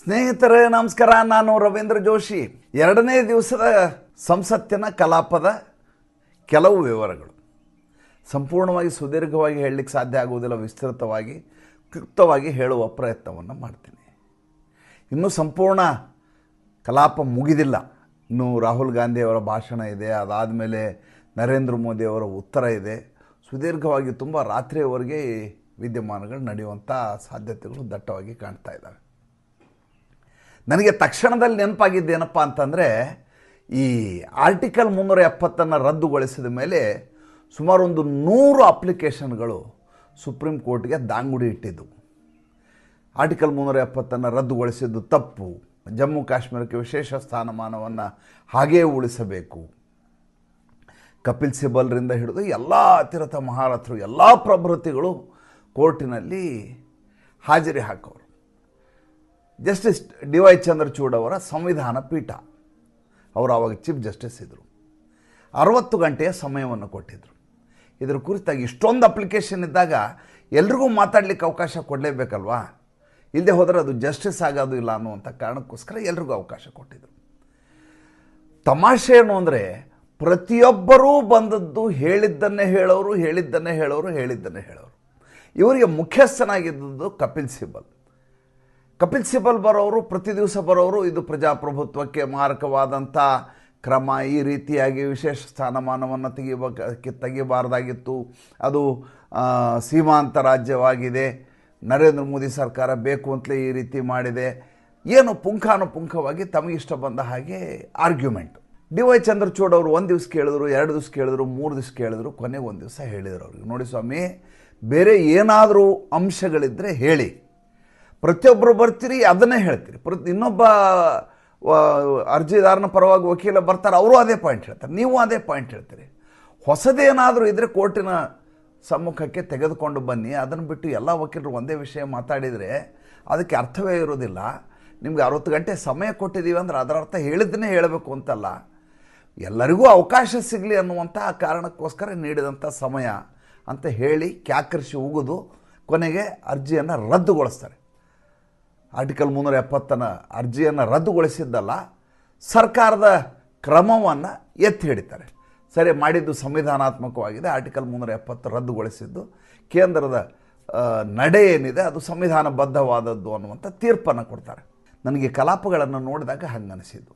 ಸ್ನೇಹಿತರೆ ನಮಸ್ಕಾರ. ನಾನು ರವೀಂದ್ರ ಜೋಶಿ. ಎರಡನೇ ದಿವಸದ ಸಂಸತ್ತಿನ ಕಲಾಪದ ಕೆಲವು ವಿವರಗಳು ಸಂಪೂರ್ಣವಾಗಿ ಸುದೀರ್ಘವಾಗಿ ಹೇಳಲಿಕ್ಕೆ ಸಾಧ್ಯ ಆಗುವುದಿಲ್ಲ. ವಿಸ್ತೃತವಾಗಿ ಕ್ಲುಪ್ತವಾಗಿ ಹೇಳುವ ಪ್ರಯತ್ನವನ್ನು ಮಾಡ್ತೀನಿ. ಇನ್ನೂ ಸಂಪೂರ್ಣ ಕಲಾಪ ಮುಗಿದಿಲ್ಲ. ಇನ್ನು ರಾಹುಲ್ ಗಾಂಧಿಯವರ ಭಾಷಣ ಇದೆ, ಅದಾದಮೇಲೆ ನರೇಂದ್ರ ಮೋದಿಯವರ ಉತ್ತರ ಇದೆ. ಸುದೀರ್ಘವಾಗಿ ತುಂಬ ರಾತ್ರಿಯವರೆಗೆ ವಿದ್ಯಮಾನಗಳು ನಡೆಯುವಂಥ ಸಾಧ್ಯತೆಗಳು ದಟ್ಟವಾಗಿ ಕಾಣ್ತಾ ಇದ್ದಾವೆ. ನನಗೆ ತಕ್ಷಣದಲ್ಲಿ ನೆನಪಾಗಿದ್ದೇನಪ್ಪ ಅಂತಂದರೆ, ಈ ಆರ್ಟಿಕಲ್ 370 ರದ್ದುಗೊಳಿಸಿದ ಮೇಲೆ ಸುಮಾರು ಒಂದು 100 ಅಪ್ಲಿಕೇಶನ್ಗಳು ಸುಪ್ರೀಂ ಕೋರ್ಟ್ಗೆ ದಾಂಗುಡಿ ಇಟ್ಟಿದ್ದು. ಆರ್ಟಿಕಲ್ 370 ರದ್ದುಗೊಳಿಸಿದ್ದು ತಪ್ಪು, ಜಮ್ಮು ಕಾಶ್ಮೀರಕ್ಕೆ ವಿಶೇಷ ಸ್ಥಾನಮಾನವನ್ನು ಹಾಗೇ ಉಳಿಸಬೇಕು, ಕಪಿಲ್ ಸಿಬಲ್ರಿಂದ ಹಿಡಿದು ಎಲ್ಲ ಅತಿರಥ ಮಹಾರಥರು ಎಲ್ಲ ಪ್ರಭೃತಿಗಳು ಕೋರ್ಟಿನಲ್ಲಿ ಹಾಜರಿ ಹಾಕೋರು. Justice DY. ಚಂದ್ರಚೂಡ್ ಅವರ ಸಂವಿಧಾನ ಪೀಠ, ಅವರು ಆವಾಗ ಚೀಫ್ ಜಸ್ಟಿಸ್ ಇದ್ದರು. 60 ಗಂಟೆಯ ಸಮಯವನ್ನು ಕೊಟ್ಟಿದ್ದರು. ಇದರ ಕುರಿತಾಗಿ ಇಷ್ಟೊಂದು ಅಪ್ಲಿಕೇಶನ್ ಇದ್ದಾಗ ಎಲ್ರಿಗೂ ಮಾತಾಡಲಿಕ್ಕೆ ಅವಕಾಶ ಕೊಡಲೇಬೇಕಲ್ವಾ? ಇಲ್ಲದೆ ಹೋದರೆ ಅದು ಜಸ್ಟಿಸ್ ಆಗೋದು ಇಲ್ಲ ಅನ್ನುವಂಥ ಕಾರಣಕ್ಕೋಸ್ಕರ ಎಲ್ರಿಗೂ ಅವಕಾಶ ಕೊಟ್ಟಿದ್ದರು. ತಮಾಷೆ ಏನು ಅಂದರೆ, ಪ್ರತಿಯೊಬ್ಬರೂ ಬಂದದ್ದು ಹೇಳಿದ್ದನ್ನೇ ಹೇಳೋರು, ಹೇಳಿದ್ದನ್ನೇ ಹೇಳೋರು, ಹೇಳಿದ್ದನ್ನೇ ಹೇಳೋರು. ಇವರಿಗೆ ಮುಖ್ಯಸ್ಥನಾಗಿದ್ದದ್ದು ಕಪಿಲ್ ಸಿಬಲ್. ಕಪಿಲ್ ಸಿಬಲ್ ಬರೋರು, ಪ್ರತಿ ದಿವಸ ಬರೋರು, ಇದು ಪ್ರಜಾಪ್ರಭುತ್ವಕ್ಕೆ ಮಾರಕವಾದಂಥ ಕ್ರಮ, ಈ ರೀತಿಯಾಗಿ ವಿಶೇಷ ಸ್ಥಾನಮಾನವನ್ನು ತೆಗಿಬಾರ್ದಾಗಿತ್ತು, ಅದು ಸೀಮಾಂತ ರಾಜ್ಯವಾಗಿದೆ, ನರೇಂದ್ರ ಮೋದಿ ಸರ್ಕಾರ ಬೇಕು ಅಂತಲೇ ಈ ರೀತಿ ಮಾಡಿದೆ, ಏನು ಪುಂಖಾನುಪುಂಖವಾಗಿ ತಮಗಿಷ್ಟ ಬಂದ ಹಾಗೆ ಆರ್ಗ್ಯುಮೆಂಟ್. ಡಿ.ವೈ. ಚಂದ್ರಚೂಡ್ ಅವರು 1 ದಿವಸ ಕೇಳಿದ್ರು, 2 ದಿವಸ ಕೇಳಿದ್ರು, 3 ದಿವಸ ಕೇಳಿದ್ರು, ಕೊನೆಗೆ 1 ದಿವಸ ಹೇಳಿದರು ಅವ್ರಿಗೆ, ನೋಡಿ ಸ್ವಾಮಿ, ಬೇರೆ ಏನಾದರೂ ಅಂಶಗಳಿದ್ದರೆ ಹೇಳಿ, ಪ್ರತಿಯೊಬ್ಬರು ಬರ್ತೀರಿ ಅದನ್ನೇ ಹೇಳ್ತೀರಿ, ಇನ್ನೊಬ್ಬ ಅರ್ಜಿದಾರನ ಪರವಾಗಿ ವಕೀಲ ಬರ್ತಾರೆ, ಅವರು ಅದೇ ಪಾಯಿಂಟ್ ಹೇಳ್ತಾರೆ, ನೀವು ಅದೇ ಪಾಯಿಂಟ್ ಹೇಳ್ತೀರಿ. ಹೊಸದೇನಾದರೂ ಇದ್ದರೆ ಕೋರ್ಟಿನ ಸಮ್ಮುಖಕ್ಕೆ ತೆಗೆದುಕೊಂಡು ಬನ್ನಿ. ಅದನ್ನು ಬಿಟ್ಟು ಎಲ್ಲ ವಕೀಲರು ಒಂದೇ ವಿಷಯ ಮಾತಾಡಿದರೆ ಅದಕ್ಕೆ ಅರ್ಥವೇ ಇರೋದಿಲ್ಲ. ನಿಮ್ಗೆ 60 ಗಂಟೆ ಸಮಯ ಕೊಟ್ಟಿದ್ದೀವಿ ಅಂದರೆ ಅದರ ಅರ್ಥ ಹೇಳಿದ್ದನ್ನೇ ಹೇಳಬೇಕು ಅಂತಲ್ಲ, ಎಲ್ಲರಿಗೂ ಅವಕಾಶ ಸಿಗಲಿ ಅನ್ನುವಂಥ ಕಾರಣಕ್ಕೋಸ್ಕರ ನೀಡಿದಂಥ ಸಮಯ ಅಂತ ಹೇಳಿ ಕ್ಯಾಕರಿಸಿ ಉಗಿದು ಕೊನೆಗೆ ಅರ್ಜಿಯನ್ನು ರದ್ದುಗೊಳಿಸ್ತಾರೆ. ಆರ್ಟಿಕಲ್ 370 ಅರ್ಜಿಯನ್ನು ರದ್ದುಗೊಳಿಸಿದ್ದಲ್ಲ, ಸರ್ಕಾರದ ಕ್ರಮವನ್ನು ಎತ್ತಿ ಹಿಡಿತಾರೆ. ಸರಿ, ಮಾಡಿದ್ದು ಸಂವಿಧಾನಾತ್ಮಕವಾಗಿದೆ, ಆರ್ಟಿಕಲ್ 370 ರದ್ದುಗೊಳಿಸಿದ್ದು ಕೇಂದ್ರದ ನಡೆ ಏನಿದೆ ಅದು ಸಂವಿಧಾನಬದ್ಧವಾದದ್ದು ಅನ್ನುವಂಥ ತೀರ್ಪನ್ನು ಕೊಡ್ತಾರೆ. ನನಗೆ ಕಲಾಪಗಳನ್ನು ನೋಡಿದಾಗ ಹಂಗೆ ಅನಿಸಿದ್ದು.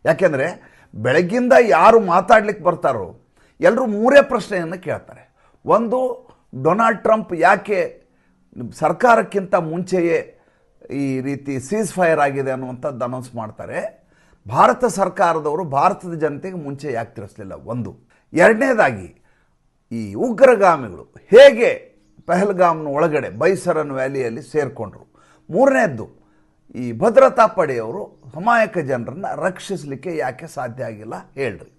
ಯಾಕೆಂದರೆ ಬೆಳಗ್ಗಿಂದ ಯಾರು ಮಾತಾಡ್ಲಿಕ್ಕೆ ಬರ್ತಾರೋ ಎಲ್ಲರೂ 3 ಪ್ರಶ್ನೆಯನ್ನು ಕೇಳ್ತಾರೆ. ಒಂದು, ಡೊನಾಲ್ಡ್ ಟ್ರಂಪ್ ಯಾಕೆ ಸರ್ಕಾರಕ್ಕಿಂತ ಮುಂಚೆಯೇ ಈ ರೀತಿ ಸೀಸ್ ಫೈರ್ ಆಗಿದೆ ಅನ್ನುವಂಥದ್ದು ಅನೌನ್ಸ್ ಮಾಡ್ತಾರೆ. ಭಾರತ ಸರ್ಕಾರದವರು ಭಾರತದ ಜನತೆಗೆ ಮುಂಚೆ ಯಾಕೆ ತಿಳಿಸಲಿಲ್ಲ, ಒಂದು. ಎರಡನೇದಾಗಿ, ಈ ಉಗ್ರಗಾಮಿಗಳು ಹೇಗೆ ಪಹಲ್ಗಾಮ್ನ ಒಳಗಡೆ ಬೈಸರನ್ ವ್ಯಾಲಿಯಲ್ಲಿ ಸೇರಿಕೊಂಡ್ರು. ಮೂರನೇದ್ದು, ಈ ಭದ್ರತಾ ಪಡೆಯವರು ಅಮಾಯಕ ಜನರನ್ನು ರಕ್ಷಿಸಲಿಕ್ಕೆ ಯಾಕೆ ಸಾಧ್ಯ ಆಗಿಲ್ಲ ಹೇಳ್ರಿ.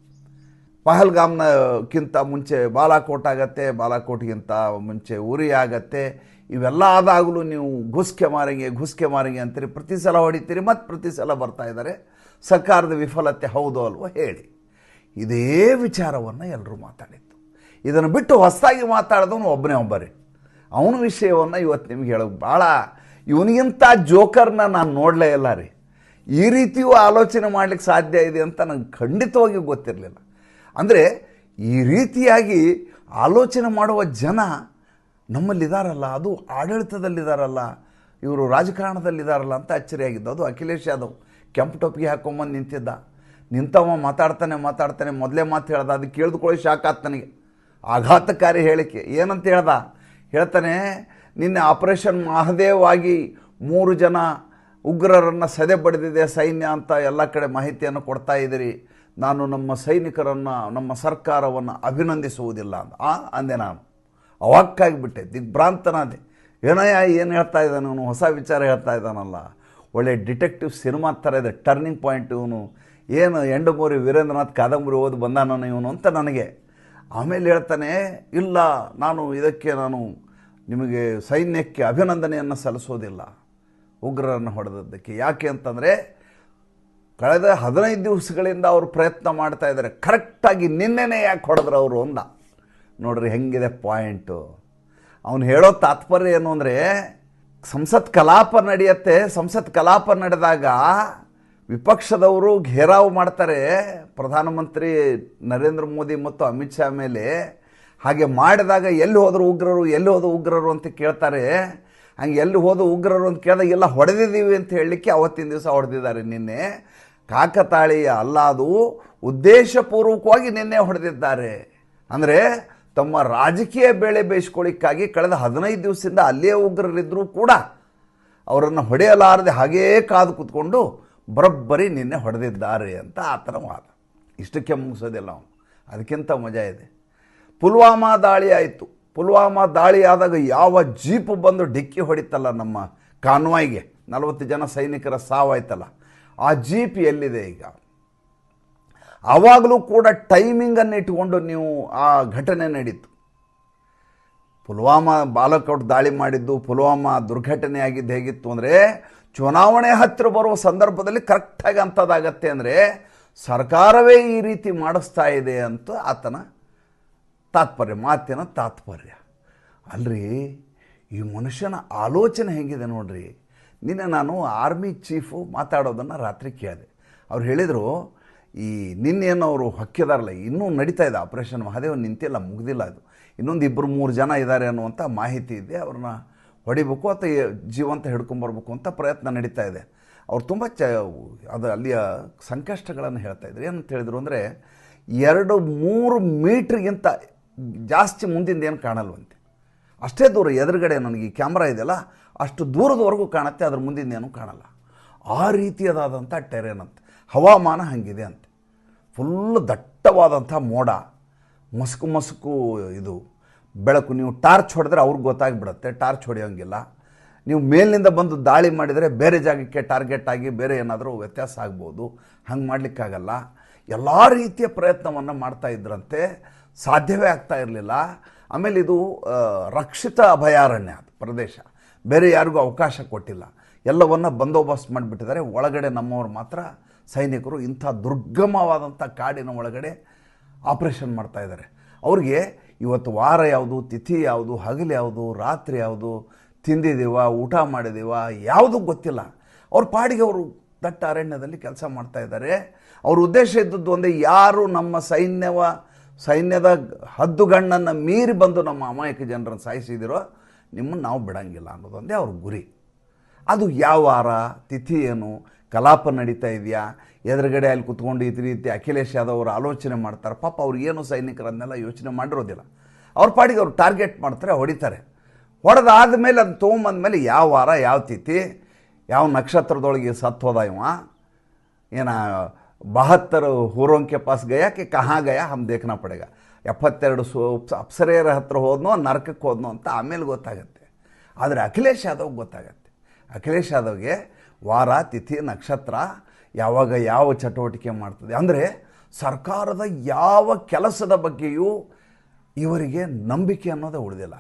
ಪಹಲ್ಗಾಮ್ನಕ್ಕಿಂತ ಮುಂಚೆ ಬಾಲಾಕೋಟ್ ಆಗತ್ತೆ, ಬಾಲಾಕೋಟ್ಗಿಂತ ಮುಂಚೆ ಉರಿ ಆಗತ್ತೆ. ಇವೆಲ್ಲ ಆದಾಗಲೂ ನೀವು ಘುಸ್ಕೆ ಮಾರಿಗೆ ಅಂತೀರಿ, ಪ್ರತಿ ಸಲ ಹೊಡಿತೀರಿ, ಮತ್ತು ಪ್ರತಿ ಸಲ ಬರ್ತಾ ಇದ್ದಾರೆ. ಸರ್ಕಾರದ ವಿಫಲತೆ ಹೌದು ಅಲ್ವೋ ಹೇಳಿ. ಇದೇ ವಿಚಾರವನ್ನು ಎಲ್ಲರೂ ಮಾತಾಡಿತ್ತು. ಇದನ್ನು ಬಿಟ್ಟು ಹೊಸದಾಗಿ ಮಾತಾಡಿದವನು ಒಬ್ಬರೇ. ಅವನ ವಿಷಯವನ್ನು ಇವತ್ತು ನಿಮ್ಗೆ ಹೇಳೋದು ಭಾಳ, ಇವನಿಗಿಂತ ಜೋಕರ್ನ ನಾನು ನೋಡಲೇ ಇಲ್ಲ ರೀ. ಈ ರೀತಿಯೂ ಆಲೋಚನೆ ಮಾಡಲಿಕ್ಕೆ ಸಾಧ್ಯ ಇದೆ ಅಂತ ನನಗೆ ಖಂಡಿತವಾಗಿ ಗೊತ್ತಿರಲಿಲ್ಲ. ಅಂದರೆ ಈ ರೀತಿಯಾಗಿ ಆಲೋಚನೆ ಮಾಡುವ ಜನ ನಮ್ಮಲ್ಲಿದ್ದಾರಲ್ಲ, ಅದು ಆಡಳಿತದಲ್ಲಿದ್ದಾರಲ್ಲ, ಇವರು ರಾಜಕಾರಣದಲ್ಲಿದ್ದಾರಲ್ಲ ಅಂತ ಅಚ್ಚರಿಯಾಗಿದ್ದು. ಅದು ಅಖಿಲೇಶ್ ಯಾದವ್ ಕೆಂಪು ಟೊಪ್ಪಿಗೆ ಹಾಕೊಂಬಂದು ನಿಂತವ ಮಾತಾಡ್ತಾನೆ ಮೊದಲೇ ಮಾತು ಹೇಳ್ದ. ಅದು ಕೇಳಿದುಕೊಳ್ಳಿ ಶಾಕ್ ಆಯ್ತು ನನಗೆ. ಆಘಾತಕಾರಿ ಹೇಳಿಕೆ. ಏನಂತ ಹೇಳ್ತಾನೆ, ನಿನ್ನೆ ಆಪರೇಷನ್ ಮಹದೇವ್ ಆಗಿ 3 ಜನ ಉಗ್ರರನ್ನು ಸದೆ ಬಡಿದಿದೆ ಸೈನ್ಯ ಅಂತ ಎಲ್ಲ ಕಡೆ ಮಾಹಿತಿಯನ್ನು ಕೊಡ್ತಾ ಇದ್ದೀರಿ. ನಾನು ನಮ್ಮ ಸೈನಿಕರನ್ನು, ನಮ್ಮ ಸರ್ಕಾರವನ್ನು ಅಭಿನಂದಿಸುವುದಿಲ್ಲ ಅಂದೆ. ನಾನು ಅವಾಕ್ಕಾಗಿಬಿಟ್ಟೆ, ದಿಗ್ಭ್ರಾಂತನಾದೆ. ಏನಯ್ಯ ಏನು ಹೇಳ್ತಾ ಇದ್ದಾನೆ ಅವನು, ಹೊಸ ವಿಚಾರ ಹೇಳ್ತಾ ಇದ್ದಾನಲ್ಲ, ಒಳ್ಳೆ ಡಿಟೆಕ್ಟಿವ್ ಸಿನಿಮಾ ಥರ ಇದೆ, ಟರ್ನಿಂಗ್ ಪಾಯಿಂಟ್ ಇವನು, ಏನು ಎಂಡಮೂರಿ ವೀರೇಂದ್ರನಾಥ್ ಕಾದಂಬರಿ ಓದಿ ಬಂದಾನ ಇವನು ಅಂತ ನನಗೆ. ಆಮೇಲೆ ಹೇಳ್ತಾನೆ, ಇಲ್ಲ, ನಾನು ನಿಮಗೆ ಸೈನ್ಯಕ್ಕೆ ಅಭಿನಂದನೆಯನ್ನು ಸಲ್ಲಿಸೋದಿಲ್ಲ ಉಗ್ರರನ್ನು ಹೊಡೆದದ್ದಕ್ಕೆ. ಯಾಕೆ ಅಂತಂದರೆ ಕಳೆದ 15 ದಿವಸಗಳಿಂದ ಅವರು ಪ್ರಯತ್ನ ಮಾಡ್ತಾ ಇದ್ದಾರೆ, ಕರೆಕ್ಟಾಗಿ ನಿನ್ನೆನೇ ಯಾಕೆ ಹೊಡೆದ್ರು ಅವರು ಅಂದ. ನೋಡ್ರಿ ಹೆಂಗಿದೆ ಪಾಯಿಂಟು. ಅವನು ಹೇಳೋ ತಾತ್ಪರ್ಯ ಏನು ಅಂದರೆ, ಸಂಸತ್ ಕಲಾಪ ನಡೆಯುತ್ತೆ. ಸಂಸತ್ ಕಲಾಪ ನಡೆದಾಗ ವಿಪಕ್ಷದವರು ಘೇರಾವು ಮಾಡ್ತಾರೆ ಪ್ರಧಾನಮಂತ್ರಿ ನರೇಂದ್ರ ಮೋದಿ ಮತ್ತು ಅಮಿತ್ ಶಾ ಮೇಲೆ. ಹಾಗೆ ಮಾಡಿದಾಗ ಎಲ್ಲಿ ಹೋದ್ರು ಉಗ್ರರು ಅಂತ ಕೇಳ್ತಾರೆ. ಹಂಗೆ ಎಲ್ಲಿ ಹೋದ್ರು ಉಗ್ರರು ಅಂತ ಕೇಳಿದಾಗ ಎಲ್ಲ ಹೊಡೆದಿದ್ದೀವಿ ಅಂತ ಹೇಳಲಿಕ್ಕೆ ಅವತ್ತಿನ ದಿವಸ ಹೊಡೆದಿದ್ದಾರೆ. ನಿನ್ನೆ ಕಾಕತಾಳೀಯ ಅಲ್ಲ, ಅದು ಉದ್ದೇಶಪೂರ್ವಕವಾಗಿ ನಿನ್ನೆ ಹೊಡೆದಿದ್ದಾರೆ. ಅಂದರೆ ತಮ್ಮ ರಾಜಕೀಯ ಬೇಳೆ ಬೇಯಿಸ್ಕೊಳ್ಳಿಕ್ಕಾಗಿ ಕಳೆದ 15 ದಿವಸದಿಂದ ಅಲ್ಲೇ ಉಗ್ರರಿದ್ದರೂ ಕೂಡ ಅವರನ್ನು ಹೊಡೆಯಲಾರದೆ ಹಾಗೇ ಕಾದು ಕೂತ್ಕೊಂಡು ಬರೋಬ್ಬರಿ ನಿನ್ನೆ ಹೊಡೆದಿದ್ದಾರೆ ಅಂತ ಆತನ ವಾದ. ಇಷ್ಟಕ್ಕೆ ಮುಗಿಸೋದಿಲ್ಲ ಅವನು, ಅದಕ್ಕಿಂತ ಮಜಾ ಇದೆ. ಪುಲ್ವಾಮಾ ದಾಳಿ ಆಯಿತು. ಪುಲ್ವಾಮಾ ದಾಳಿ ಆದಾಗ ಯಾವ ಜೀಪು ಬಂದು ಡಿಕ್ಕಿ ಹೊಡಿತಲ್ಲ ನಮ್ಮ ಕಾನ್ವಾಯ್ಗೆ, 40 ಜನ ಸೈನಿಕರ ಸಾವಾಯ್ತಲ್ಲ, ಆ ಜೀಪ್ ಎಲ್ಲಿದೆ ಈಗ? ಆವಾಗಲೂ ಕೂಡ ಟೈಮಿಂಗನ್ನು ಇಟ್ಕೊಂಡು ನೀವು ಆ ಘಟನೆ ನಡೀತು. ಪುಲ್ವಾಮಾ ಬಾಲಾಕೋಟ್ ದಾಳಿ ಮಾಡಿದ್ದು, ಪುಲ್ವಾಮಾ ದುರ್ಘಟನೆ ಆಗಿದ್ದು ಹೇಗಿತ್ತು ಅಂದರೆ, ಚುನಾವಣೆ ಹತ್ತಿರ ಬರುವ ಸಂದರ್ಭದಲ್ಲಿ ಕರೆಕ್ಟಾಗಿ ಅಂಥದ್ದಾಗತ್ತೆ ಅಂದರೆ ಸರ್ಕಾರವೇ ಈ ರೀತಿ ಮಾಡಿಸ್ತಾ ಇದೆ ಅಂತ ಆತನ ತಾತ್ಪರ್ಯ, ಮಾತಿನ ತಾತ್ಪರ್ಯ. ಅಲ್ರಿ, ಈ ಮನುಷ್ಯನ ಆಲೋಚನೆ ಹೇಗಿದೆ ನೋಡ್ರಿ. ನಿನ್ನೆ ನಾನು ಆರ್ಮಿ ಚೀಫು ಮಾತಾಡೋದನ್ನು ರಾತ್ರಿ ಕೇಳಿದೆ. ಅವ್ರು ಹೇಳಿದರು, ಈ ನಿನ್ನೇನು ಅವರು ಹೊಕ್ಕಿದಾರಲ್ಲ, ಇನ್ನೂ ನಡೀತಾ ಇದೆ ಆಪರೇಷನ್ ಮಹಾದೇವ್, ನಿಂತಿಲ್ಲ, ಮುಗ್ದಿಲ್ಲ, ಅದು ಇನ್ನೊಂದು 2-3 ಜನ ಇದ್ದಾರೆ ಅನ್ನುವಂಥ ಮಾಹಿತಿ ಇದೆ. ಅವ್ರನ್ನ ಹೊಡಿಬೇಕು ಅಥವಾ ಜೀವಂತ ಹಿಡ್ಕೊಂಬರ್ಬೇಕು ಅಂತ ಪ್ರಯತ್ನ ನಡೀತಾ ಇದೆ. ಅವ್ರು ತುಂಬ ಅದು ಅಲ್ಲಿಯ ಸಂಕಷ್ಟಗಳನ್ನು ಹೇಳ್ತಾ ಇದ್ರು. ಏನಂತ ಹೇಳಿದ್ರು ಅಂದರೆ, 2-3 ಮೀಟ್ರಿಗಿಂತ ಜಾಸ್ತಿ ಮುಂದಿಂದ ಏನು ಕಾಣಲ್ವಂತೆ. ಅಷ್ಟೇ ದೂರ ಎದುರುಗಡೆ ನನಗೆ ಈ ಕ್ಯಾಮ್ರಾ ಇದೆಯಲ್ಲ, ಅಷ್ಟು ದೂರದವರೆಗೂ ಕಾಣುತ್ತೆ, ಅದ್ರ ಮುಂದಿಂದ ಏನೂ ಕಾಣಲ್ಲ. ಆ ರೀತಿಯಾದಂಥ ಟೆರೇನ್ ಅಂತ, ಹವಾಮಾನ ಹಾಗಿದೆ ಅಂತೆ. ಫುಲ್ಲು ದಟ್ಟವಾದಂಥ ಮೋಡ, ಮಸುಕು ಇದು ಬೆಳಕು. ನೀವು ಟಾರ್ಚ್ ಹೊಡೆದ್ರೆ ಅವ್ರಿಗೆ ಗೊತ್ತಾಗ್ಬಿಡುತ್ತೆ, ಟಾರ್ಚ್ ಹೊಡೆಯೋಂಗಿಲ್ಲ. ನೀವು ಮೇಲಿನಿಂದ ಬಂದು ದಾಳಿ ಮಾಡಿದರೆ ಬೇರೆ ಜಾಗಕ್ಕೆ ಟಾರ್ಗೆಟ್ ಆಗಿ ಬೇರೆ ಏನಾದರೂ ವ್ಯತ್ಯಾಸ ಆಗ್ಬೋದು, ಹಂಗೆ ಮಾಡಲಿಕ್ಕಾಗಲ್ಲ. ಎಲ್ಲ ರೀತಿಯ ಪ್ರಯತ್ನವನ್ನು ಮಾಡ್ತಾ ಇದ್ರಂತೆ, ಸಾಧ್ಯವೇ ಆಗ್ತಾ ಇರಲಿಲ್ಲ. ಆಮೇಲೆ ಇದು ರಕ್ಷಿತ ಅಭಯಾರಣ್ಯ ಅದು ಪ್ರದೇಶ, ಬೇರೆ ಯಾರಿಗೂ ಅವಕಾಶ ಕೊಟ್ಟಿಲ್ಲ, ಎಲ್ಲವನ್ನು ಬಂದೋಬಸ್ತ್ ಮಾಡಿಬಿಟ್ಟಿದ್ದಾರೆ. ಒಳಗಡೆ ನಮ್ಮವರು ಮಾತ್ರ ಸೈನಿಕರು ಇಂಥ ದುರ್ಗಮವಾದಂಥ ಕಾಡಿನ ಒಳಗಡೆ ಆಪರೇಷನ್ ಮಾಡ್ತಾಯಿದ್ದಾರೆ. ಅವ್ರಿಗೆ ಇವತ್ತು ವಾರ ಯಾವುದು, ತಿಥಿ ಯಾವುದು, ಹಗಲು ಯಾವುದು, ರಾತ್ರಿ ಯಾವುದು, ತಿಂದಿದ್ದೀವ, ಊಟ ಮಾಡಿದ್ದೀವ, ಯಾವುದೂ ಗೊತ್ತಿಲ್ಲ. ಅವ್ರ ಪಾಡಿಗೆ ಅವರು ದಟ್ಟ ಅರಣ್ಯದಲ್ಲಿ ಕೆಲಸ ಮಾಡ್ತಾಯಿದ್ದಾರೆ. ಅವ್ರ ಉದ್ದೇಶ ಇದ್ದದ್ದು ಒಂದೇ, ಯಾರು ನಮ್ಮ ಸೈನ್ಯದ ಹದ್ದುಗಣ್ಣನ್ನು ಮೀರಿ ಬಂದು ನಮ್ಮ ಅಮಾಯಕ ಜನರನ್ನು ಸಾಯಿಸಿದಿರೋ ನಿಮ್ಮನ್ನು ನಾವು ಬಿಡಂಗಿಲ್ಲ ಅನ್ನೋದೊಂದೇ ಅವ್ರ ಗುರಿ. ಅದು ಯಾವ ವಾರ, ತಿಥಿ ಏನು, ಕಲಾಪ ನಡೀತಾ ಇದೆಯಾ, ಎದುರುಗಡೆ ಅಲ್ಲಿ ಕುತ್ಕೊಂಡು ಈ ರೀತಿ ಅಖಿಲೇಶ್ ಯಾದವ್ ಅವರು ಆಲೋಚನೆ ಮಾಡ್ತಾರೆ. ಪಾಪ ಅವ್ರು ಏನು ಸೈನಿಕರನ್ನೆಲ್ಲ ಯೋಚನೆ ಮಾಡಿರೋದಿಲ್ಲ. ಅವ್ರ ಪಾಡಿಗೆ ಅವ್ರು ಟಾರ್ಗೆಟ್ ಮಾಡ್ತಾರೆ, ಹೊಡಿತಾರೆ. ಹೊಡೆದಾದ್ಮೇಲೆ ಅದು ತೊಗೊಂಬಂದ್ಮೇಲೆ ಯಾವ ವಾರ, ಯಾವ ತಿಥಿ, ಯಾವ ನಕ್ಷತ್ರದೊಳಗೆ ಸತ್ತು ಹೋದ ಇವ, ಏನ 72 ಹೂರೋಂ ಕೆ ಪಾಸ್ ಗಯಾ ಕೆ ಕಹಾ ಗಯಾ ಹಮ್ ದೇಖನಾ ಪಡೆಗ, 72 ಅಪ್ಸರೆಯರ ಹತ್ರ ಹೋದ್ನೋ ನರಕಕ್ಕೆ ಹೋದ್ನೋ ಅಂತ ಆಮೇಲೆ ಗೊತ್ತಾಗತ್ತೆ. ಆದರೆ ಅಖಿಲೇಶ್ ಯಾದವ್ಗೆ ಗೊತ್ತಾಗತ್ತೆ. ಅಖಿಲೇಶ್ ಯಾದವ್ಗೆ ವಾರ, ತಿಥಿ, ನಕ್ಷತ್ರ, ಯಾವಾಗ ಯಾವ ಚಟುವಟಿಕೆ ಮಾಡ್ತದೆ, ಅಂದರೆ ಸರ್ಕಾರದ ಯಾವ ಕೆಲಸದ ಬಗ್ಗೆಯೂ ಇವರಿಗೆ ನಂಬಿಕೆ ಅನ್ನೋದೇ ಉಳಿದಿಲ್ಲ.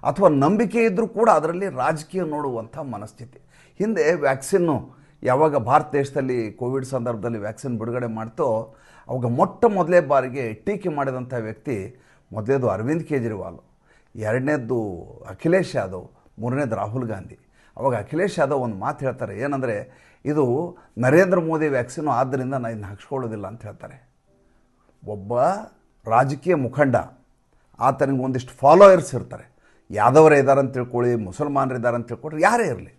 ಅಥವಾ ನಂಬಿಕೆ ಇದ್ದರೂ ಕೂಡ ಅದರಲ್ಲಿ ರಾಜಕೀಯ ನೋಡುವಂಥ ಮನಸ್ಥಿತಿ. ಹಿಂದೆ ವ್ಯಾಕ್ಸಿನ್ನು ಯಾವಾಗ ಭಾರತ ದೇಶದಲ್ಲಿ ಕೋವಿಡ್ ಸಂದರ್ಭದಲ್ಲಿ ವ್ಯಾಕ್ಸಿನ್ ಬಿಡುಗಡೆ ಮಾಡ್ತೋ, ಅವಾಗ ಮೊದಲೇ ಬಾರಿಗೆ ಟೀಕೆ ಮಾಡಿದಂಥ ವ್ಯಕ್ತಿ ಮೊದಲೇದು ಅರವಿಂದ್ ಕೇಜ್ರಿವಾಲ್, ಎರಡನೇದ್ದು ಅಖಿಲೇಶ್ ಯಾದವ್, ಮೂರನೇದು ರಾಹುಲ್ ಗಾಂಧಿ. ಅವಾಗ ಅಖಿಲೇಶ್ ಯಾದವ್ ಒಂದು ಮಾತು ಹೇಳ್ತಾರೆ, ಏನಂದರೆ ಇದು ನರೇಂದ್ರ ಮೋದಿ ವ್ಯಾಕ್ಸಿನು, ಆದ್ದರಿಂದ ನಾನು ಇದನ್ನು ಹಾಕ್ಸ್ಕೊಳ್ಳೋದಿಲ್ಲ ಅಂತ ಹೇಳ್ತಾರೆ. ಒಬ್ಬ ರಾಜಕೀಯ ಮುಖಂಡ, ಆತನಿಗೆ ಒಂದಿಷ್ಟು ಫಾಲೋಯರ್ಸ್ ಇರ್ತಾರೆ, ಯಾದವರೇ ಇದ್ದಾರೆ ಅಂತ ತಿಳ್ಕೊಳ್ಳಿ, ಮುಸಲ್ಮಾನರಿದ್ದಾರೆ ಅಂತ ತಿಳ್ಕೊಳ್ರಿ, ಯಾರೇ ಇರಲಿ,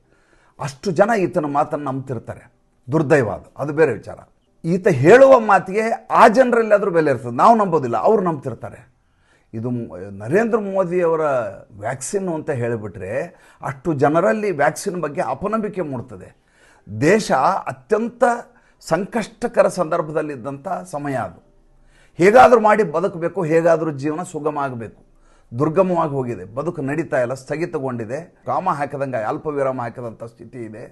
ಅಷ್ಟು ಜನ ಈತನ ಮಾತನ್ನು ನಂಬ್ತಿರ್ತಾರೆ. ದುರ್ದೈವ ಅದು ಬೇರೆ ವಿಚಾರ. ಈತ ಹೇಳುವ ಮಾತಿಗೆ ಆ ಜನರಲ್ಲಾದರೂ ಬೆಲೆ ಇರ್ತದೆ, ನಾವು ನಂಬೋದಿಲ್ಲ, ಅವ್ರು ನಂಬ್ತಿರ್ತಾರೆ. ಇದು ನರೇಂದ್ರ ಮೋದಿಯವರ ವ್ಯಾಕ್ಸಿನ್ನು ಅಂತ ಹೇಳಿಬಿಟ್ರೆ ಅಷ್ಟು ಜನರಲ್ಲಿ ವ್ಯಾಕ್ಸಿನ್ ಬಗ್ಗೆ ಅಪನಂಬಿಕೆ ಮೂಡ್ತದೆ. ದೇಶ ಅತ್ಯಂತ ಸಂಕಷ್ಟಕರ ಸಂದರ್ಭದಲ್ಲಿದ್ದಂಥ ಸಮಯ ಅದು. ಹೇಗಾದರೂ ಮಾಡಿ ಬದುಕಬೇಕು, ಹೇಗಾದರೂ ಜೀವನ ಸುಗಮ ಆಗಬೇಕು, ದುರ್ಗಮವಾಗಿ ಹೋಗಿದೆ, ಬದುಕು ನಡೀತಾ ಇಲ್ಲ, ಸ್ಥಗಿತಗೊಂಡಿದೆ, ಕಾಮ ಹಾಕಿದಂಗೆ ಅಲ್ಪ ವಿರಾಮ ಹಾಕಿದಂಥ ಸ್ಥಿತಿ ಇದೆ.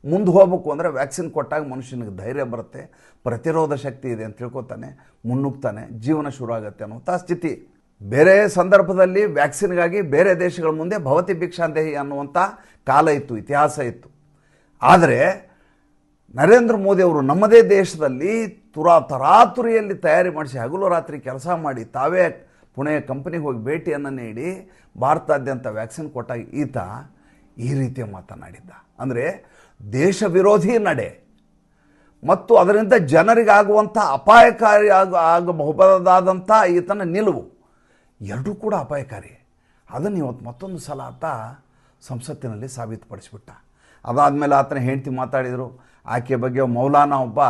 ಮುಂದೆ ಹೋಗ್ಬೇಕು ಅಂದರೆ ವ್ಯಾಕ್ಸಿನ್ ಕೊಟ್ಟಾಗ ಮನುಷ್ಯನಿಗೆ ಧೈರ್ಯ ಬರುತ್ತೆ, ಪ್ರತಿರೋಧ ಶಕ್ತಿ ಇದೆ ಅಂತ ತಿಳ್ಕೊತಾನೆ, ಮುನ್ನುಗ್ತಾನೆ, ಜೀವನ ಶುರು ಆಗುತ್ತೆ ಅನ್ನುವಂಥ ಸ್ಥಿತಿ. ಬೇರೆ ಸಂದರ್ಭದಲ್ಲಿ ವ್ಯಾಕ್ಸಿನ್ಗಾಗಿ ಬೇರೆ ದೇಶಗಳ ಮುಂದೆ ಭವತಿ ಭಿಕ್ಷಾಂದೇಹಿ ಅನ್ನುವಂಥ ಕಾಲ ಇತ್ತು, ಇತಿಹಾಸ ಇತ್ತು. ಆದರೆ ನರೇಂದ್ರ ಮೋದಿ ಅವರು ನಮ್ಮದೇ ದೇಶದಲ್ಲಿ ತರಾತುರಿಯಲ್ಲಿ ತಯಾರಿ ಮಾಡಿಸಿ ಹಗಲು ರಾತ್ರಿ ಕೆಲಸ ಮಾಡಿ ತಾವೇ ಪುಣೆಯ ಕಂಪನಿಗೆ ಹೋಗಿ ಭೇಟಿಯನ್ನು ನೀಡಿ ಭಾರತಾದ್ಯಂತ ವ್ಯಾಕ್ಸಿನ್ ಕೊಟ್ಟಾಗ ಈತ ಈ ರೀತಿಯ ಮಾತನಾಡಿದ್ದ. ಅಂದರೆ ದೇಶ ವಿರೋಧಿ ನಡೆ ಮತ್ತು ಅದರಿಂದ ಜನರಿಗಾಗುವಂಥ ಅಪಾಯಕಾರಿ ಆಗಬಹುದಾದಂಥ ಈತನ ನಿಲುವು ಎರಡೂ ಕೂಡ ಅಪಾಯಕಾರಿ. ಅದನ್ನು ಇವತ್ತು ಮತ್ತೊಂದು ಸಲ ಆತ ಸಂಸತ್ತಿನಲ್ಲಿ ಸಾಬೀತುಪಡಿಸಿಬಿಟ್ಟ. ಅದಾದಮೇಲೆ ಆತನ ಹೆಂಡತಿ ಮಾತಾಡಿದರು. ಆಕೆಯ ಬಗ್ಗೆ ಮೌಲಾನಾ ಒಬ್ಬ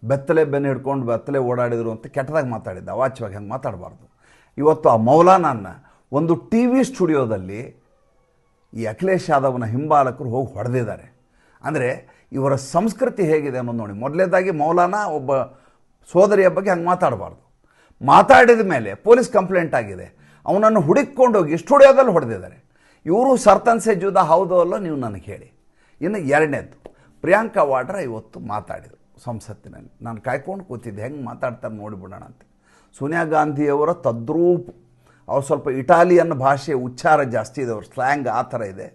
ಬೆತ್ತಲೆ ಬೆನ್ನು ಹಿಡ್ಕೊಂಡು ಬೆತ್ತಲೆ ಓಡಾಡಿದರು ಅಂತ ಕೆಟ್ಟದಾಗಿ ಮಾತಾಡಿದ್ದ. ಅವಾಚ್ಯವಾಗಿ ಹಂಗೆ ಮಾತಾಡಬಾರ್ದು. ಇವತ್ತು ಆ ಮೌಲಾನಾನ ಒಂದು ಟಿ ವಿ ಸ್ಟುಡಿಯೋದಲ್ಲಿ ಈ ಅಖಿಲೇಶ್ ಯಾದವ್ನ ಹಿಂಬಾಲಕರು ಹೋಗಿ ಹೊಡೆದಿದ್ದಾರೆ. ಅಂದರೆ ಇವರ ಸಂಸ್ಕೃತಿ ಹೇಗಿದೆ ಅನ್ನೋದು ನೋಡಿ. ಮೊದಲನೇದಾಗಿ ಮೌಲಾನಾ ಒಬ್ಬ ಸೋದರಿಯ ಬಗ್ಗೆ ಹಂಗೆ ಮಾತಾಡಬಾರ್ದು. ಮಾತಾಡಿದ ಮೇಲೆ ಪೊಲೀಸ್ ಕಂಪ್ಲೇಂಟ್ ಆಗಿದೆ. ಅವನನ್ನು ಹುಡುಕೊಂಡೋಗಿ ಸ್ಟುಡಿಯೋದಲ್ಲಿ ಹೊಡೆದಿದ್ದಾರೆ. ಇವರು ಸರ್ತನ್ಸೆ ಜುದ ಹೌದೋ ಅಲ್ಲೋ ನೀವು ನನಗೆ ಹೇಳಿ. ಇನ್ನು ಎರಡನೇದು, ಪ್ರಿಯಾಂಕಾ ವಾಡ್ರಾ ಇವತ್ತು ಮಾತಾಡಿದರು ಸಂಸತ್ತಿನಲ್ಲಿ. ನಾನು ಕಾಯ್ಕೊಂಡು ಕೂತಿದ್ದೆ ಹೆಂಗೆ ಮಾತಾಡ್ತಾರೆ ನೋಡಿಬಿಡೋಣ ಅಂತ. ಸೋನಿಯಾ ಗಾಂಧಿಯವರ ತದ್ರೂಪ್, ಅವ್ರು ಸ್ವಲ್ಪ ಇಟಾಲಿಯನ್ ಭಾಷೆ ಉಚ್ಚಾರ ಜಾಸ್ತಿ ಇದೆ, ಅವ್ರ ಸ್ಲ್ಯಾಂಗ್ ಆ ಥರ ಇದೆ.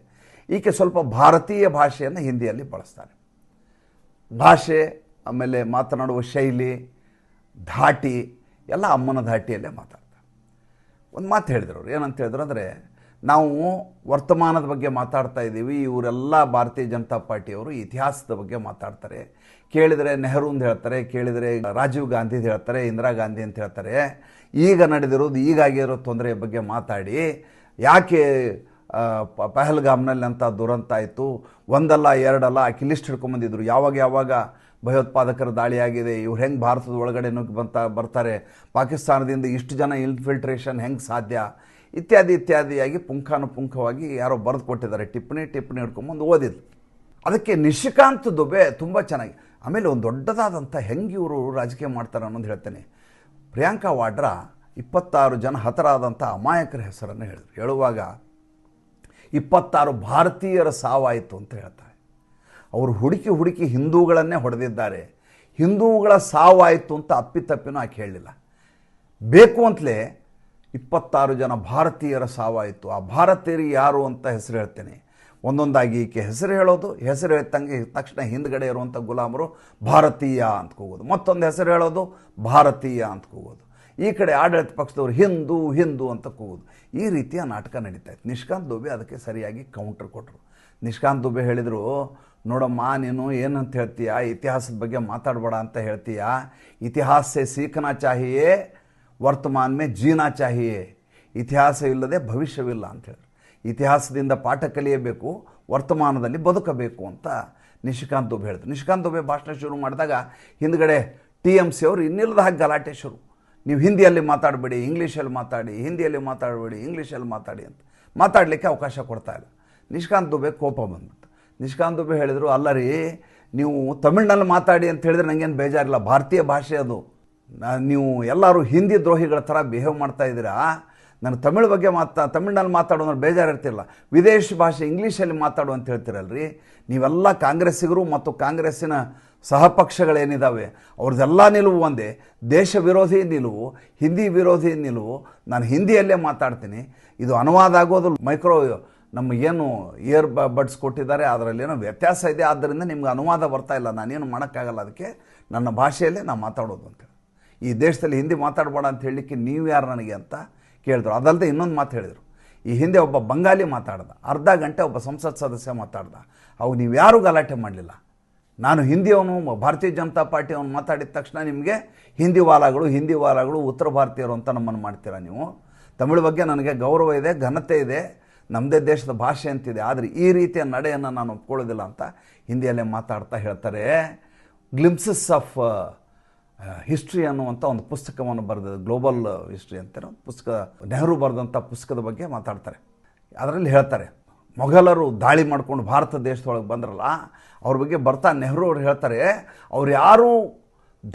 ಈಕೆ ಸ್ವಲ್ಪ ಭಾರತೀಯ ಭಾಷೆಯನ್ನು ಹಿಂದಿಯಲ್ಲಿ ಬಳಸ್ತಾರೆ. ಭಾಷೆ, ಆಮೇಲೆ ಮಾತನಾಡುವ ಶೈಲಿ, ಧಾಟಿ ಎಲ್ಲ ಅಮ್ಮನ ಧಾಟಿಯಲ್ಲೇ ಮಾತಾಡ್ತಾರೆ. ಒಂದು ಮಾತು ಹೇಳಿದ್ರು ಅವ್ರು. ಏನಂತ ಹೇಳಿದ್ರು ಅಂದರೆ, ನಾವು ವರ್ತಮಾನದ ಬಗ್ಗೆ ಮಾತಾಡ್ತಾ ಇದ್ದೀವಿ, ಇವರೆಲ್ಲ ಭಾರತೀಯ ಜನತಾ ಪಾರ್ಟಿಯವರು ಇತಿಹಾಸದ ಬಗ್ಗೆ ಮಾತಾಡ್ತಾರೆ. ಕೇಳಿದರೆ ನೆಹರು ಅಂತ ಹೇಳ್ತಾರೆ, ಕೇಳಿದರೆ ರಾಜೀವ್ ಗಾಂಧಿ ಅಂತ ಹೇಳ್ತಾರೆ, ಇಂದಿರಾ ಗಾಂಧಿ ಅಂತ ಹೇಳ್ತಾರೆ. ಈಗ ನಡೆದಿರೋದು, ಈಗಾಗಿರೋ ತೊಂದರೆಯ ಬಗ್ಗೆ ಮಾತಾಡಿ ಯಾಕೆ ಪಹಲ್ಗಾಮ್ನಲ್ಲಿ ಅಂತ ದುರಂತ ಆಯಿತು, ಒಂದಲ್ಲ ಎರಡಲ್ಲ ಆಕೆ ಲಿಸ್ಟ್ ಹಿಡ್ಕೊಂಬಂದಿದ್ರು. ಯಾವಾಗ ಭಯೋತ್ಪಾದಕರ ದಾಳಿಯಾಗಿದೆ, ಇವ್ರು ಹೆಂಗೆ ಭಾರತದ ಒಳಗಡೆ ನುಗ್ಗಿ ಬರ್ತಾರೆ, ಪಾಕಿಸ್ತಾನದಿಂದ ಇಷ್ಟು ಜನ ಇನ್ಫಿಲ್ಟ್ರೇಷನ್ ಹೆಂಗೆ ಸಾಧ್ಯ, ಇತ್ಯಾದಿಯಾಗಿ ಪುಂಖಾನುಪುಂಖವಾಗಿ ಯಾರೋ ಬರೆದು ಕೊಟ್ಟಿದ್ದಾರೆ. ಟಿಪ್ಪಣಿ ಹಿಡ್ಕೊಂಬಂದು ಓದಿದ್ರು. ಅದಕ್ಕೆ ನಿಶಿಕಾಂತ್ ದುಬೆ ತುಂಬ ಚೆನ್ನಾಗಿ. ಆಮೇಲೆ ಒಂದು ದೊಡ್ಡದಾದಂಥ ಹೆಂಗೆ ಇವರು ರಾಜಕೀಯ ಮಾಡ್ತಾರೆ ಅನ್ನೋದು ಹೇಳ್ತೇನೆ. ಪ್ರಿಯಾಂಕಾ ವಾಡ್ರಾ 26 ಜನ ಹತರಾದಂಥ ಅಮಾಯಕರ ಹೆಸರನ್ನು ಹೇಳಿದ್ರು. ಹೇಳುವಾಗ 26 ಭಾರತೀಯರ ಸಾವಾಯಿತು ಅಂತ ಹೇಳ್ತಾರೆ. ಅವರು ಹುಡುಕಿ ಹಿಂದೂಗಳನ್ನೇ ಹೊಡೆದಿದ್ದಾರೆ. ಹಿಂದೂಗಳ ಸಾವಾಯಿತು ಅಂತ ಅಪ್ಪಿತಪ್ಪಿನೂ ಆಕೆ ಹೇಳಲಿಲ್ಲ. ಬೇಕು ಅಂತಲೇ 26 ಜನ ಭಾರತೀಯರ ಸಾವಾಯಿತು. ಆ ಭಾರತೀಯರು ಯಾರು ಅಂತ ಹೆಸರು ಹೇಳ್ತೇನೆ. ಒಂದೊಂದಾಗಿ ಈಕೆ ಹೆಸರು ಹೇಳೋದು, ಹೆಸರು ಹೇಳ್ತಂಗೆ ತಕ್ಷಣ ಹಿಂದ್ಗಡೆ ಇರುವಂಥ ಗುಲಾಮರು ಭಾರತೀಯ ಅಂತ ಕೂಗೋದು, ಮತ್ತೊಂದು ಹೆಸರು ಹೇಳೋದು ಭಾರತೀಯ ಅಂತ ಕೂಗೋದು, ಈ ಕಡೆ ಆಡಳಿತ ಪಕ್ಷದವರು ಹಿಂದೂ ಅಂತ ಕೂಗೋದು. ಈ ರೀತಿಯ ನಾಟಕ ನಡೀತಾ ಇತ್ತು. ನಿಶಿಕಾಂತ್ ದುಬೆ ಅದಕ್ಕೆ ಸರಿಯಾಗಿ ಕೌಂಟರ್ ಕೊಟ್ಟರು. ನಿಶಿಕಾಂತ್ ದುಬೆ ಹೇಳಿದರು, ನೋಡಮ್ಮ ನೀನು ಏನಂತ ಹೇಳ್ತೀಯ, ಇತಿಹಾಸದ ಬಗ್ಗೆ ಮಾತಾಡಬೇಡ ಅಂತ ಹೇಳ್ತೀಯ. ಇತಿಹಾಸ ಸೆ ಸೀಖನಾ ಚಾಹಿಯೇ, ವರ್ತಮಾನ ಮೇ ಜೀನಾ ಚಾಹಿಯೇ. ಇತಿಹಾಸ ಇಲ್ಲದೆ ಭವಿಷ್ಯವಿಲ್ಲ ಅಂತ ಹೇಳಿದ್ರು. ಇತಿಹಾಸದಿಂದ ಪಾಠ ಕಲಿಯಬೇಕು, ವರ್ತಮಾನದಲ್ಲಿ ಬದುಕಬೇಕು ಅಂತ ನಿಶಿಕಾಂತ್ ದುಬೆ ಹೇಳಿದ್ರು. ನಿಶಿಕಾಂತ್ ದುಬೆ ಭಾಷಣ ಶುರು ಮಾಡಿದಾಗ ಹಿಂದ್ಗಡೆ TMC ಅವರು ಇನ್ನಿಲ್ಲದ ಹಾಗೆ ಗಲಾಟೆ ಶುರು. ನೀವು ಹಿಂದಿಯಲ್ಲಿ ಮಾತಾಡಬೇಡಿ, ಇಂಗ್ಲೀಷಲ್ಲಿ ಮಾತಾಡಿ, ಹಿಂದಿಯಲ್ಲಿ ಮಾತಾಡಬೇಡಿ, ಇಂಗ್ಲೀಷಲ್ಲಿ ಮಾತಾಡಿ ಅಂತ ಮಾತಾಡಲಿಕ್ಕೆ ಅವಕಾಶ ಕೊಡ್ತಾ ಇಲ್ಲ. ನಿಶಿಕಾಂತ್ ದುಬೆ ಕೋಪ ಬಂದ್ಬಿಟ್ಟು ನಿಶಿಕಾಂತ್ ದುಬೆ ಹೇಳಿದರು, ಅಲ್ಲ ರೀ, ನೀವು ತಮಿಳ್ನಲ್ಲಿ ಮಾತಾಡಿ ಅಂತ ಹೇಳಿದ್ರೆ ನನಗೇನು ಬೇಜಾರಿಲ್ಲ, ಭಾರತೀಯ ಭಾಷೆ ಅದು. ನೀವು ಎಲ್ಲರೂ ಹಿಂದಿ ದ್ರೋಹಿಗಳ ಥರ ಬಿಹೇವ್ ಮಾಡ್ತಾ ಇದ್ದೀರಾ. ನಾನು ತಮಿಳ್ ಬಗ್ಗೆ ತಮಿಳ್ನಲ್ಲಿ ಮಾತಾಡೋದ್ರೆ ಬೇಜಾರಿರ್ತಿಲ್ಲ, ವಿದೇಶಿ ಭಾಷೆ ಇಂಗ್ಲೀಷಲ್ಲಿ ಮಾತಾಡು ಅಂತ ಹೇಳ್ತೀರಲ್ರಿ. ನೀವೆಲ್ಲ ಕಾಂಗ್ರೆಸ್ಸಿಗರು ಮತ್ತು ಕಾಂಗ್ರೆಸ್ಸಿನ ಸಹಪಕ್ಷಗಳೇನಿದ್ದಾವೆ ಅವ್ರದ್ದೆಲ್ಲ ನಿಲುವು ಒಂದೇ, ದೇಶ ವಿರೋಧಿ ನಿಲುವು, ಹಿಂದಿ ವಿರೋಧಿ ನಿಲುವು. ನಾನು ಹಿಂದಿಯಲ್ಲೇ ಮಾತಾಡ್ತೀನಿ. ಇದು ಅನುವಾದ ಆಗೋದು ಮೈಕ್ರೋ ನಮ್ಮ ಏನು ಇಯರ್ ಬಡ್ಸ್ ಕೊಟ್ಟಿದ್ದಾರೆ ಅದರಲ್ಲೇನೋ ವ್ಯತ್ಯಾಸ ಇದೆ, ಆದ್ದರಿಂದ ನಿಮ್ಗೆ ಅನುವಾದ ಬರ್ತಾ ಇಲ್ಲ, ನಾನೇನು ಮಾಡೋಕ್ಕಾಗಲ್ಲ, ಅದಕ್ಕೆ ನನ್ನ ಭಾಷೆಯಲ್ಲೇ ನಾನು ಮಾತಾಡೋದು ಅಂತೇಳಿ. ಈ ದೇಶದಲ್ಲಿ ಹಿಂದಿ ಮಾತಾಡಬೇಡ ಅಂತ ಹೇಳಲಿಕ್ಕೆ ನೀವು ಯಾರು ನನಗೆ ಅಂತ ಕೇಳಿದ್ರು. ಅದಲ್ಲದೆ ಇನ್ನೊಂದು ಮಾತು ಹೇಳಿದರು. ಈ ಹಿಂದೆ ಒಬ್ಬ ಬಂಗಾಲಿ ಮಾತಾಡ್ದ, ಅರ್ಧ ಗಂಟೆ ಒಬ್ಬ ಸಂಸತ್ ಸದಸ್ಯ ಮಾತಾಡ್ದ. ಅವು ನೀವು ಯಾರೂ ಗಲಾಟೆ ಮಾಡಲಿಲ್ಲ. ನಾನು ಹಿಂದಿಯವನು, ಭಾರತೀಯ ಜನತಾ ಪಾರ್ಟಿಯವನು ಮಾತಾಡಿದ ತಕ್ಷಣ ನಿಮಗೆ ಹಿಂದಿ ವಾಲಾಗಳು ಉತ್ತರ ಭಾರತೀಯರು ಅಂತ ನಮ್ಮನ್ನು ಮಾಡ್ತೀರಾ ನೀವು. ತಮಿಳು ಬಗ್ಗೆ ನನಗೆ ಗೌರವ ಇದೆ, ಘನತೆ ಇದೆ, ನಮ್ಮದೇ ದೇಶದ ಭಾಷೆ ಅಂತಿದೆ, ಆದರೆ ಈ ರೀತಿಯ ನಡೆಯನ್ನು ನಾನು ಒಪ್ಕೊಳ್ಳೋದಿಲ್ಲ ಅಂತ ಹಿಂದಿಯಲ್ಲೇ ಮಾತಾಡ್ತಾ ಹೇಳ್ತಾರೆ. ಗ್ಲಿಮ್ಸಸ್ ಆಫ್ ಹಿಸ್ಟ್ರಿ ಅನ್ನುವಂಥ ಒಂದು ಪುಸ್ತಕವನ್ನು ಬರೆದಿದೆ, ಗ್ಲೋಬಲ್ ಹಿಸ್ಟ್ರಿ ಅಂತ ಒಂದು ಪುಸ್ತಕ, ನೆಹರು ಬರೆದಂಥ ಪುಸ್ತಕದ ಬಗ್ಗೆ ಮಾತಾಡ್ತಾರೆ. ಅದರಲ್ಲಿ ಹೇಳ್ತಾರೆ, ಮೊಘಲರು ದಾಳಿ ಮಾಡ್ಕೊಂಡು ಭಾರತ ದೇಶದೊಳಗೆ ಬಂದ್ರಲ್ಲ, ಅವ್ರ ಬಗ್ಗೆ ಬರ್ತಾ ನೆಹರು ಅವ್ರು ಹೇಳ್ತಾರೆ, ಅವ್ರು ಯಾರೂ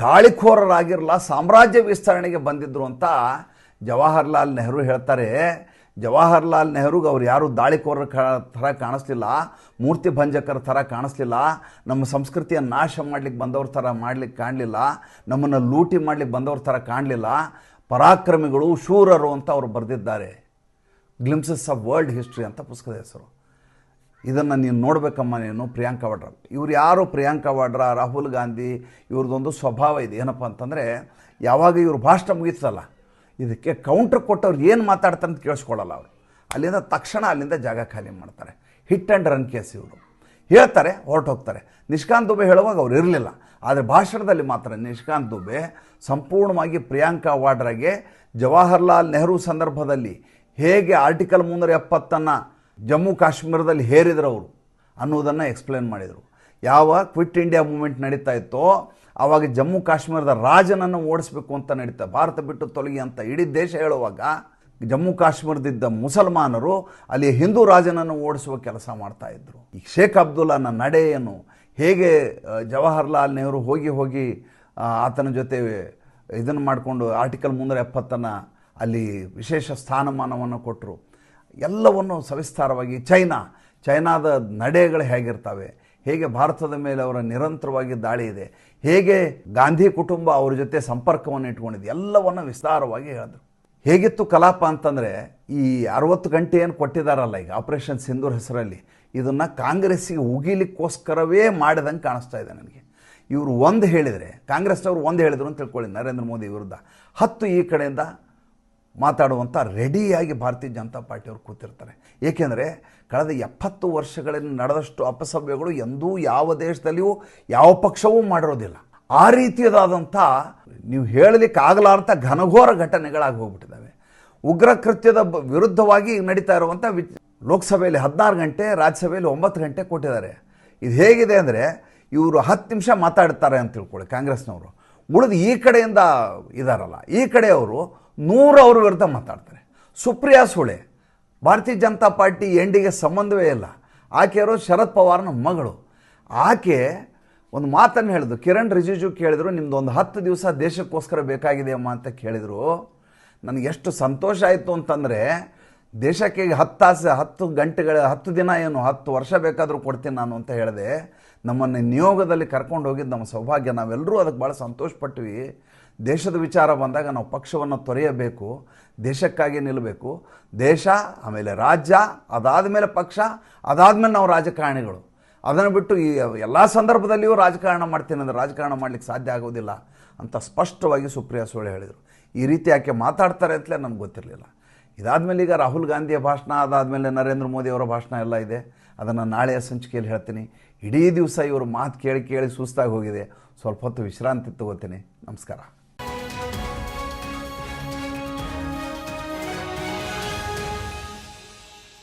ದಾಳಿಕೋರರಾಗಿರಲ್ಲ, ಸಾಮ್ರಾಜ್ಯ ವಿಸ್ತರಣೆಗೆ ಬಂದಿದ್ದರು ಅಂತ ಜವಾಹರ್ಲಾಲ್ ನೆಹರು ಹೇಳ್ತಾರೆ. ಜವಾಹರ್ಲಾಲ್ ನೆಹರುಗೆ ಅವ್ರು ಯಾರು ದಾಳಿಕೋರರ ಥರ ಕಾಣಿಸ್ಲಿಲ್ಲ, ಮೂರ್ತಿ ಭಂಜಕರ ಥರ ಕಾಣಿಸ್ಲಿಲ್ಲ, ನಮ್ಮ ಸಂಸ್ಕೃತಿಯನ್ನು ನಾಶ ಮಾಡಲಿಕ್ಕೆ ಬಂದವ್ರ ಥರ ಕಾಣಲಿಲ್ಲ, ನಮ್ಮನ್ನು ಲೂಟಿ ಮಾಡಲಿಕ್ಕೆ ಬಂದವ್ರ ಥರ ಕಾಣಲಿಲ್ಲ, ಪರಾಕ್ರಮಿಗಳು, ಶೂರರು ಅಂತ ಅವರು ಬರೆದಿದ್ದಾರೆ. ಗ್ಲಿಮ್ಸಸ್ ಆಫ್ ವರ್ಲ್ಡ್ ಹಿಸ್ಟ್ರಿ ಅಂತ ಪುಸ್ತಕದ ಹೆಸರು. ಇದನ್ನು ನೀನು ನೋಡಬೇಕಮ್ಮ ನೀನು. ಪ್ರಿಯಾಂಕಾ ವಾಡ್ರಾ ಇವ್ರು ಯಾರು? ಪ್ರಿಯಾಂಕಾ ವಾಡ್ರಾ, ರಾಹುಲ್ ಗಾಂಧಿ ಇವ್ರದ್ದೊಂದು ಸ್ವಭಾವ ಇದೆ. ಏನಪ್ಪ ಅಂತಂದರೆ, ಯಾವಾಗ ಇವ್ರು ಭಾಷಣ ಮುಗಿತಲ್ಲ, ಇದಕ್ಕೆ ಕೌಂಟ್ರ್ ಕೊಟ್ಟವ್ರು ಏನು ಮಾತಾಡ್ತಾರೆ ಅಂತ ಕೇಳಿಸ್ಕೊಳ್ಳಲ್ಲ ಅವರು. ಅಲ್ಲಿಂದ ತಕ್ಷಣ ಅಲ್ಲಿಂದ ಜಾಗ ಖಾಲಿ ಮಾಡ್ತಾರೆ. ಹಿಟ್ ಆ್ಯಂಡ್ ರನ್ ಕೇಸ್ ಇವರು. ಹೇಳ್ತಾರೆ, ಹೊರಟೋಗ್ತಾರೆ. ನಿಷ್ಕಾಂತ್ ದುಬೆ ಹೇಳುವಾಗ ಅವ್ರು ಇರಲಿಲ್ಲ, ಆದರೆ ಭಾಷಣದಲ್ಲಿ ಮಾತ್ರ ನಿಷ್ಕಾಂತ್ ದುಬೆ ಸಂಪೂರ್ಣವಾಗಿ ಪ್ರಿಯಾಂಕಾ ವಾಡ್ರಾಗೆ ಜವಾಹರ್ಲಾಲ್ ನೆಹರು ಸಂದರ್ಭದಲ್ಲಿ ಹೇಗೆ ಆರ್ಟಿಕಲ್ 370 ಜಮ್ಮು ಕಾಶ್ಮೀರದಲ್ಲಿ ಹೇರಿದ್ರು ಅವರು ಅನ್ನೋದನ್ನು ಎಕ್ಸ್ಪ್ಲೇನ್ ಮಾಡಿದರು. ಯಾವ ಕ್ವಿಟ್ ಇಂಡಿಯಾ ಮೂಮೆಂಟ್ ನಡೀತಾ ಇತ್ತೋ ಆವಾಗ ಜಮ್ಮು ಕಾಶ್ಮೀರದ ರಾಜನನ್ನು ಓಡಿಸ್ಬೇಕು ಅಂತ ನಡೀತಾ, ಭಾರತ ಬಿಟ್ಟು ತೊಲಗಿ ಅಂತ ಇಡೀ ದೇಶ ಹೇಳುವಾಗ ಜಮ್ಮು ಕಾಶ್ಮೀರದಿದ್ದ ಮುಸಲ್ಮಾನರು ಅಲ್ಲಿ ಹಿಂದೂ ರಾಜನನ್ನು ಓಡಿಸುವ ಕೆಲಸ ಮಾಡ್ತಾಯಿದ್ರು. ಈ ಶೇಖ್ ಅಬ್ದುಲ್ಲಾನ ನಡೆಯನ್ನು ಹೇಗೆ ಜವಾಹರ್ಲಾಲ್ ನೆಹರು ಹೋಗಿ ಆತನ ಜೊತೆ ಇದನ್ನು ಮಾಡಿಕೊಂಡು ಆರ್ಟಿಕಲ್ 370 ಅಲ್ಲಿ ವಿಶೇಷ ಸ್ಥಾನಮಾನವನ್ನು ಕೊಟ್ಟರು. ಎಲ್ಲವನ್ನು ಸವಿಸ್ತಾರವಾಗಿ ಚೈನಾದ ನಡೆಗಳು ಹೇಗಿರ್ತವೆ, ಹೇಗೆ ಭಾರತದ ಮೇಲೆ ಅವರ ನಿರಂತರವಾಗಿ ದಾಳಿ ಇದೆ, ಹೇಗೆ ಗಾಂಧಿ ಕುಟುಂಬ ಅವ್ರ ಜೊತೆ ಸಂಪರ್ಕವನ್ನು ಇಟ್ಕೊಂಡಿದೆ, ಎಲ್ಲವನ್ನು ವಿಸ್ತಾರವಾಗಿ ಹೇಳಿದ್ರು. ಹೇಗಿತ್ತು ಕಲಾಪ ಅಂತಂದರೆ, ಈ 60 ಗಂಟೆ ಏನು ಕೊಟ್ಟಿದ್ದಾರಲ್ಲ ಈಗ ಆಪರೇಷನ್ ಸಿಂಧೂರ್ ಹೆಸರಲ್ಲಿ, ಇದನ್ನು ಕಾಂಗ್ರೆಸ್ಸಿಗೆ ಉಗಿಲಿಕ್ಕೋಸ್ಕರವೇ ಮಾಡಿದಂಗೆ ಕಾಣಿಸ್ತಾ ಇದೆ ನನಗೆ. ಇವರು ಒಂದು ಹೇಳಿದರೆ, ಕಾಂಗ್ರೆಸ್ನವರು ಒಂದು ಹೇಳಿದರು ಅಂತ ತಿಳ್ಕೊಳ್ಳಿ ನರೇಂದ್ರ ಮೋದಿ ವಿರುದ್ಧ, 10 ಈ ಕಡೆಯಿಂದ ಮಾತಾಡುವಂಥ ರೆಡಿಯಾಗಿ ಭಾರತೀಯ ಜನತಾ ಪಾರ್ಟಿಯವರು ಕೂತಿರ್ತಾರೆ. ಏಕೆಂದರೆ ಕಳೆದ 70 ವರ್ಷಗಳಲ್ಲಿ ನಡೆದಷ್ಟು ಅಪಸವ್ಯಗಳು ಎಂದೂ ಯಾವ ದೇಶದಲ್ಲಿಯೂ ಯಾವ ಪಕ್ಷವೂ ಮಾಡಿರೋದಿಲ್ಲ. ಆ ರೀತಿಯಾದಂಥ ನೀವು ಹೇಳಲಿಕ್ಕೆ ಆಗಲಾರ್ಥ ಘನಘೋರ ಘಟನೆಗಳಾಗಿ ಹೋಗ್ಬಿಟ್ಟಿದ್ದಾವೆ. ಉಗ್ರ ಕೃತ್ಯದ ವಿರುದ್ಧವಾಗಿ ನಡೀತಾ ಇರುವಂಥ ಲೋಕಸಭೆಯಲ್ಲಿ 16 ಗಂಟೆ, ರಾಜ್ಯಸಭೆಯಲ್ಲಿ 9 ಗಂಟೆ ಕೊಟ್ಟಿದ್ದಾರೆ. ಇದು ಹೇಗಿದೆ ಅಂದರೆ, ಇವರು 10 ನಿಮಿಷ ಮಾತಾಡ್ತಾರೆ ಅಂತ ತಿಳ್ಕೊಳ್ಳಿ ಕಾಂಗ್ರೆಸ್ನವರು, ಉಳಿದು ಈ ಕಡೆಯಿಂದ ಇದಾರಲ್ಲ ಈ ಕಡೆಯವರು 100 ಅವ್ರ ವಿರುದ್ಧ ಮಾತಾಡ್ತಾರೆ. ಸುಪ್ರಿಯಾ ಸುಳೆ, ಭಾರತೀಯ ಜನತಾ ಪಾರ್ಟಿ ಎಂಡಿಗೆ ಸಂಬಂಧವೇ ಇಲ್ಲ. ಆಕೆಯವರು ಶರದ್ ಪವಾರ್ನ ಮಗಳು. ಆಕೆ ಒಂದು ಮಾತನ್ನು ಹೇಳಿದ್ರು, ಕಿರಣ್ ರಿಜಿಜು ಕೇಳಿದ್ರು, ನಿಮ್ದು ಒಂದು 10 ದಿವಸ ದೇಶಕ್ಕೋಸ್ಕರ ಬೇಕಾಗಿದೆ ಅಮ್ಮ ಅಂತ ಕೇಳಿದರು. ನನಗೆ ಎಷ್ಟು ಸಂತೋಷ ಆಯಿತು ಅಂತಂದರೆ, ದೇಶಕ್ಕೆ 10 ತಾಸು 10 ಗಂಟೆಗಳ 10 ದಿನ ಏನು 10 ವರ್ಷ ಬೇಕಾದರೂ ಕೊಡ್ತೀನಿ ನಾನು ಅಂತ ಹೇಳಿದೆ. ನಮ್ಮನ್ನು ನಿಯೋಗದಲ್ಲಿ ಕರ್ಕೊಂಡು ಹೋಗಿದ್ದು ನಮ್ಮ ಸೌಭಾಗ್ಯ. ನಾವೆಲ್ಲರೂ ಅದಕ್ಕೆ ಭಾಳ ಸಂತೋಷಪಟ್ವಿ. ದೇಶದ ವಿಚಾರ ಬಂದಾಗ ನಾವು ಪಕ್ಷವನ್ನು ತೊರೆಯಬೇಕು, ದೇಶಕ್ಕಾಗಿ ನಿಲ್ಲಬೇಕು. ದೇಶ, ಆಮೇಲೆ ರಾಜ್ಯ, ಅದಾದಮೇಲೆ ಪಕ್ಷ, ಅದಾದಮೇಲೆ ನಾವು ರಾಜಕಾರಣಿಗಳು. ಅದನ್ನು ಬಿಟ್ಟು ಈ ಎಲ್ಲ ಸಂದರ್ಭದಲ್ಲಿಯೂ ರಾಜಕಾರಣ ಮಾಡ್ತೀನಿ ಅಂದರೆ ರಾಜಕಾರಣ ಮಾಡಲಿಕ್ಕೆ ಸಾಧ್ಯ ಆಗೋದಿಲ್ಲ ಅಂತ ಸ್ಪಷ್ಟವಾಗಿ ಸುಪ್ರಿಯಾ ಸುಳೆ ಹೇಳಿದರು. ಈ ರೀತಿ ಯಾಕೆ ಮಾತಾಡ್ತಾರೆ ಅಂತಲೇ ನನಗೆ ಗೊತ್ತಿರಲಿಲ್ಲ. ಇದಾದಮೇಲೆ ಈಗ ರಾಹುಲ್ ಗಾಂಧಿಯ ಭಾಷಣ, ಅದಾದಮೇಲೆ ನರೇಂದ್ರ ಮೋದಿಯವರ ಭಾಷಣ ಎಲ್ಲ ಇದೆ. ಅದನ್ನು ನಾಳೆಯ ಸಂಚಿಕೆಯಲ್ಲಿ ಹೇಳ್ತೀನಿ. ಇಡೀ ದಿವಸ ಇವರು ಮಾತು ಕೇಳಿ ಸುಸ್ತಾಗಿ ಹೋಗಿದೆ. ಸ್ವಲ್ಪ ಹೊತ್ತು ವಿಶ್ರಾಂತಿ ತಗೋತೀನಿ. ನಮಸ್ಕಾರ.